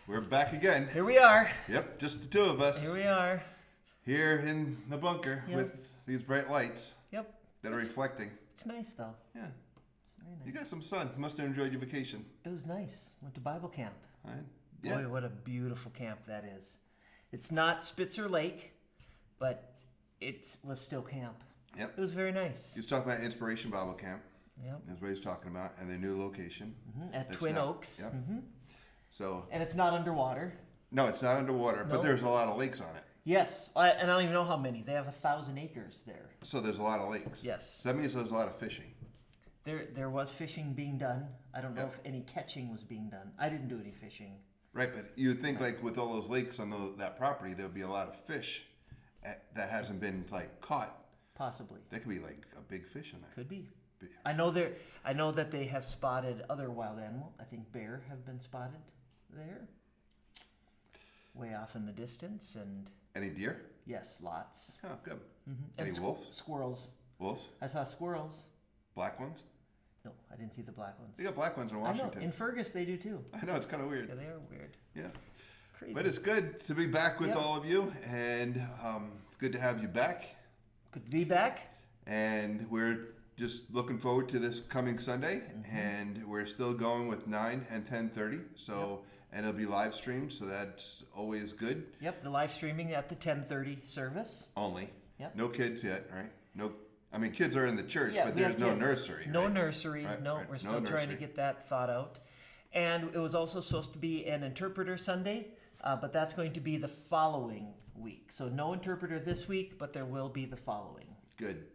We're back again. Here we are. Yep, just the two of us. Here we are. Here in the bunker Yep. with these bright lights Yep. that are reflecting. It's nice though. Yeah. Very nice. You got some sun. You must have enjoyed your vacation. It was nice. Went to Bible camp. Right? Boy, what a beautiful camp that is. It's not Spitzer Lake, but it was still camp. Yep. It was very nice. He's talking about Inspiration Bible Camp. Yep. That's what he's talking about, and their new location. At That's Twin not- Oaks. Yep. So, And it's not underwater. no, it's not underwater, but No. there's a lot of lakes on it. Yes. And I don't even know how many. They have 1,000 acres there. So there's a lot of lakes. Yes. So that means there's a lot of fishing. There was fishing being done. I don't know Yep. if any catching was being done. I didn't do any fishing. Right, but you would think like with all those lakes on that property, there would be a lot of fish that hasn't been like caught. Possibly. That could be like a big fish in there. Could be. I know that they have spotted other wild animal. I think bear have been spotted there. Way off in the distance, and Any deer? yes, lots. Oh, good. And Any wolves? Squirrels. Wolves? I saw squirrels. Black ones? No, I didn't see the black ones. They got black ones in I know. Washington. In Fergus, they do too. I know, it's kind of Yeah, weird. they are weird. Yeah. Crazy. But it's good to be back with Yep. all of you, and it's good to have you back. Good to be back. And we're just looking forward to this coming Sunday, and we're still going with 9 and 10:30. So, and it'll be live streamed, so that's always good. Yep, the live streaming at the 10:30 service. Only. Yep. No kids yet, right? No. I mean, kids are in the church, Yeah, but we there's have no kids. nursery. No right? nursery. Right, No, right. we're No still trying to nursery. get that thought out. And it was also supposed to be an interpreter Sunday, but that's going to be the following week. So no interpreter this week, but there will be the following. Good.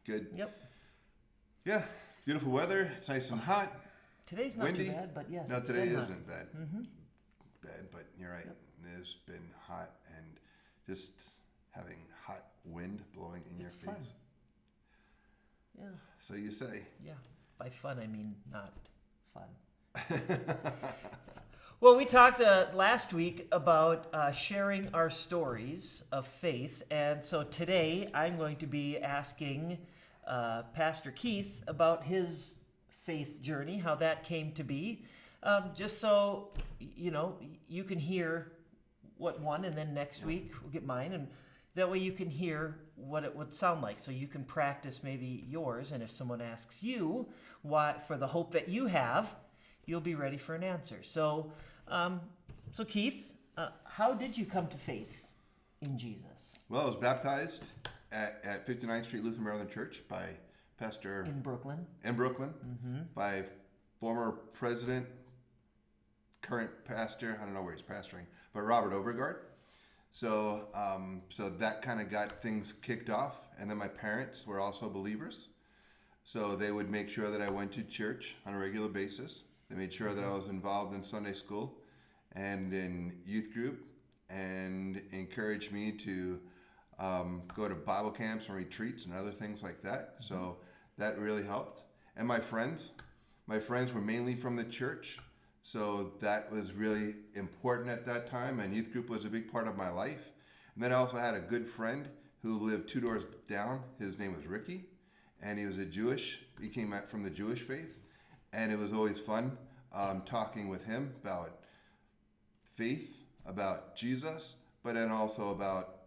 Good. Yep. Yeah. Beautiful weather. It's nice and hot. Today's not Windy? too bad, but yes. No, it's today been hot. isn't bad. Bad, but you're right. It's been hot and just having hot wind blowing in your It's fun. face. Yeah, So you say. yeah. By fun, I mean not fun. Well, we talked last week about sharing our stories of faith, and so today I'm going to be asking Pastor Keith about his faith journey, how that came to be, just so you can hear what one, and then next week we'll get mine, and that way you can hear what it would sound like, so you can practice maybe yours, and if someone asks you why, for the hope that you have, you'll be ready for an answer. So Keith, how did you come to faith in Jesus? Well, I was baptized at 59th Street Lutheran Maryland Church by Pastor In Brooklyn? in Brooklyn by former president, current pastor, I don't know where he's pastoring, but Robert Overgaard. So so that kind of got things kicked off. And then my parents were also believers. So they would make sure that I went to church on a regular basis. They made sure that I was involved in Sunday school and in youth group, and encouraged me to go to Bible camps and retreats and other things like that. So that really helped. And my friends were mainly from the church. So that was really important at that time, and youth group was a big part of my life. And then I also had a good friend who lived 2 doors down. His name was Ricky, and he was he came out from the Jewish faith, and it was always fun talking with him about faith, about Jesus, but then also about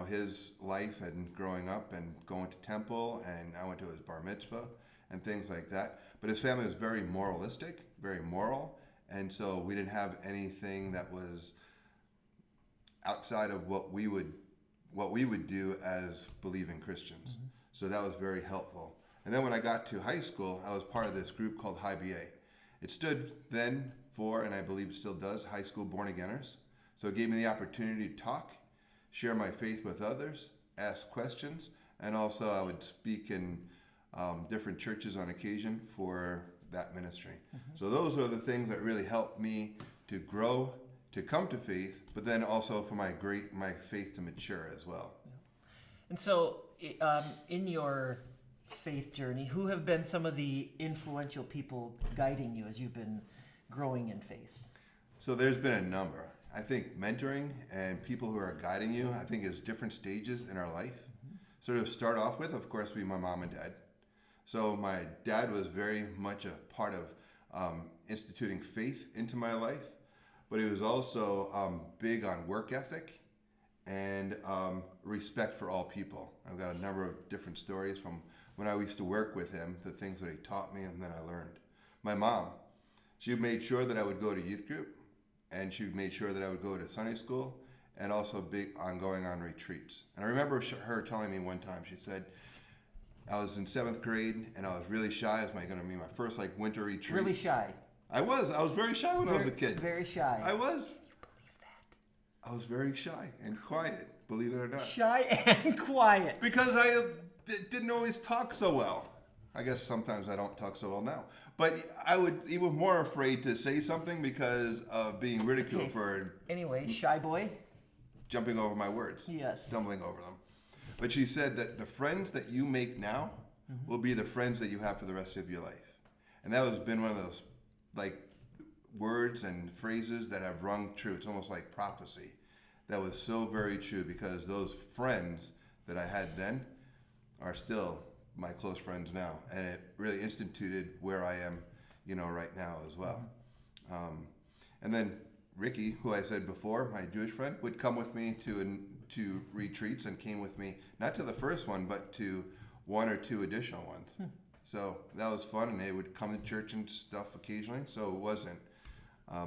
his life and growing up and going to temple, and I went to his bar mitzvah and things like that. But his family was very moralistic, very moral. And so we didn't have anything that was outside of what we would do as believing Christians. So that was very helpful. And then when I got to high school, I was part of this group called High BA. It stood then for, and I believe it still does, High School Born Againers. So it gave me the opportunity to talk, share my faith with others, ask questions, and also I would speak in different churches on occasion for that ministry. So those are the things that really helped me to grow, to come to faith, but then also for my faith to mature as well. And so in your faith journey, who have been some of the influential people guiding you as you've been growing in faith? So there's been a number. I think mentoring and people who are guiding you, I think is different stages in our life. So to start off with, of course, be my mom and dad. So my dad was very much a part of instituting faith into my life. but he was also big on work ethic and respect for all people. I've got a number of different stories from when I used to work with him, the things that he taught me and then I learned. My mom, she made sure that I would go to youth group, and she made sure that I would go to Sunday school, and also big on going on retreats. And I remember her telling me one time, she said, I was in 7th grade and I was really shy. It was going to be my first winter retreat. Really shy. I was very shy when I was a kid. Very shy. I was. Can you believe that? I was very shy and quiet, believe it or not. Shy and quiet. Because I didn't always talk so well. I guess sometimes I don't talk so well now. But I would even more afraid to say something because of being ridiculed for Anyway, shy boy. jumping over my words. Yes. Stumbling over them. But she said that the friends that you make now will be the friends that you have for the rest of your life. And that has been one of those words and phrases that have rung true. It's almost like prophecy. That was so very true because those friends that I had then are still my close friends now. And it really instituted where I am, right now as well. And then Ricky, who I said before, my Jewish friend, would come with me to retreats and came with me, not to the first one, but to 1 or 2 additional ones. So that was fun, and they would come to church and stuff occasionally, so it wasn't.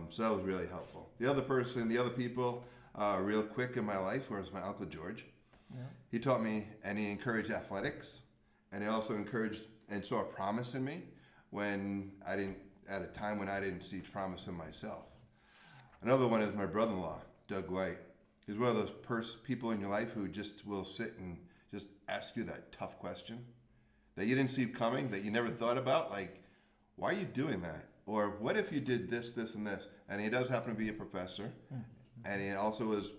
So that was really helpful. The other people, real quick in my life was my Uncle George. Yeah. He taught me, and he encouraged athletics, and he also encouraged and saw a promise in me at a time when I didn't see promise in myself. Another one is my brother-in-law, Doug White. He's one of those people in your life who just will sit and just ask you that tough question that you didn't see coming, that you never thought about, like, why are you doing that? Or what if you did this, this, and this? And he does happen to be a professor, and he also is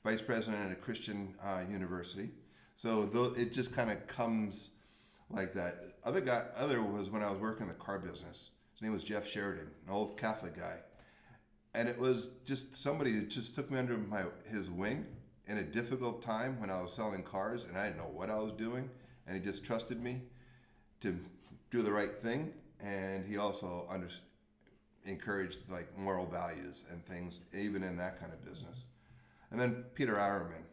vice president at a Christian university. So it just kind of comes like that. Other was when I was working in the car business. His name was Jeff Sheridan, an old Catholic guy. And it was just somebody who just took me under his wing in a difficult time when I was selling cars and I didn't know what I was doing. And he just trusted me to do the right thing. And he also encouraged moral values and things, even in that kind of business. And then Peter Auerman,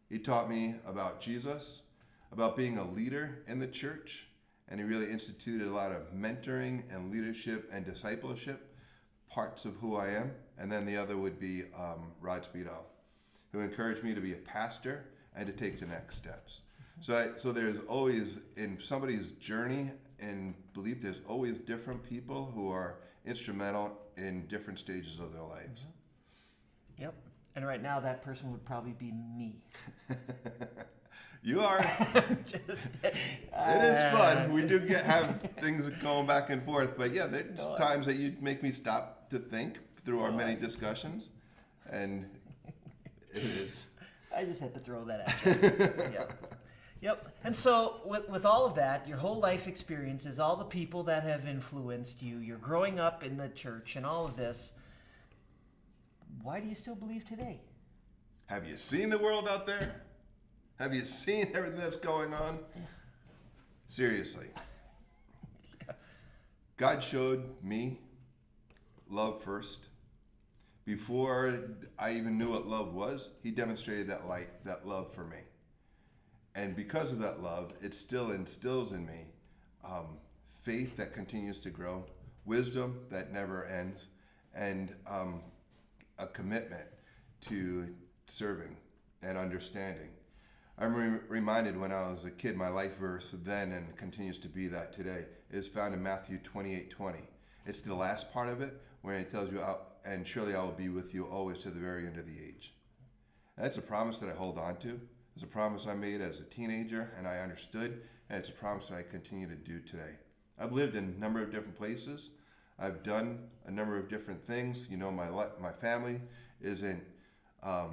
he taught me about Jesus, about being a leader in the church. And he really instituted a lot of mentoring and leadership and discipleship parts of who I am. And then the other would be Rod Speedo, who encouraged me to be a pastor and to take the next steps. So there's always, in somebody's journey and belief, there's always different people who are instrumental in different stages of their lives. Yep. And right now that person would probably be me. You are. It is fun. We do have things going back and forth, but yeah, there's times that you make me stop to think through our many discussions, and it is. I just had to throw that at you. Yep. And so with all of that, your whole life experiences, all the people that have influenced you, you're growing up in the church and all of this, why do you still believe today? Have you seen the world out there? Have you seen everything that's going on? Seriously. God showed me love first. Before I even knew what love was, he demonstrated that love for me. And because of that love, it still instills in me faith that continues to grow, wisdom that never ends, and a commitment to serving and understanding. I'm reminded when I was a kid, my life verse then and continues to be that today is found in Matthew 28:20. It's the last part of it where it tells you, and surely I will be with you always to the very end of the age. And that's a promise that I hold on to. It's a promise I made as a teenager and I understood, and it's a promise that I continue to do today. I've lived in a number of different places. I've done a number of different things. My family isn't, a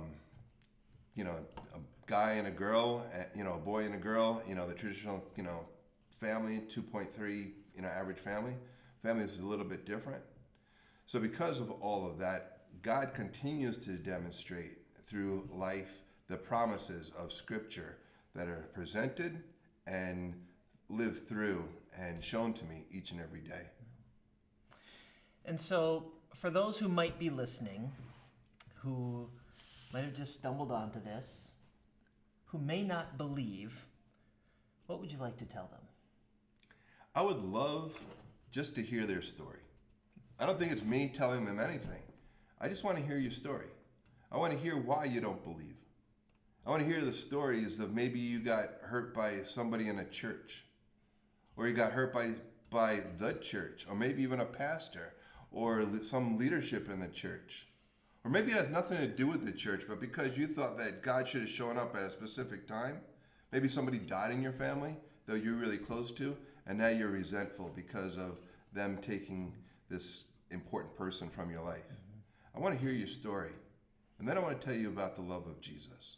guy and a girl, a boy and a girl, the traditional, family, 2.3, average family. Family is a little bit different. So because of all of that, God continues to demonstrate through life the promises of Scripture that are presented and lived through and shown to me each and every day. And so for those who might be listening who might have just stumbled onto this, who may not believe, what would you like to tell them? I would love just to hear their story. I don't think it's me telling them anything. I just want to hear your story. I want to hear why you don't believe. I want to hear the stories of maybe you got hurt by somebody in a church, or you got hurt by the church, or maybe even a pastor, or some leadership in the church. Or maybe it has nothing to do with the church, but because you thought that God should have shown up at a specific time, maybe somebody died in your family that you're really close to, and now you're resentful because of them taking this important person from your life. I want to hear your story. And then I want to tell you about the love of Jesus.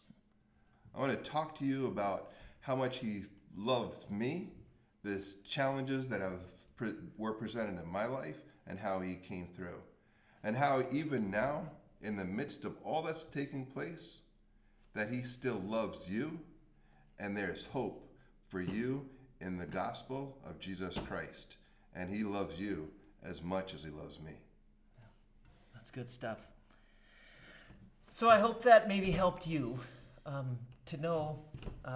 I want to talk to you about how much he loves me, the challenges that were presented in my life, and how he came through. And how even now, in the midst of all that's taking place, that he still loves you, and there's hope for you in the gospel of Jesus Christ. And he loves you as much as he loves me. That's good stuff. So I hope that maybe helped you to know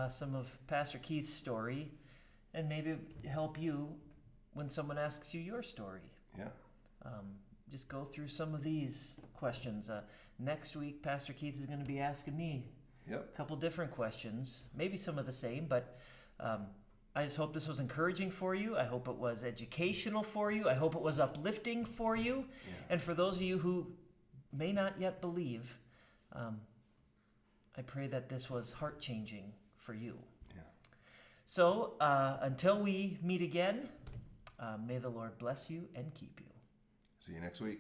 some of Pastor Keith's story, and maybe help you when someone asks you your story. Yeah. Just go through some of these questions. Next week, Pastor Keith is going to be asking me a couple different questions, maybe some of the same, but I just hope this was encouraging for you. I hope it was educational for you. I hope it was uplifting for you. Yeah. And for those of you who may not yet believe, I pray that this was heart-changing for you. Yeah. So until we meet again, may the Lord bless you and keep you. See you next week.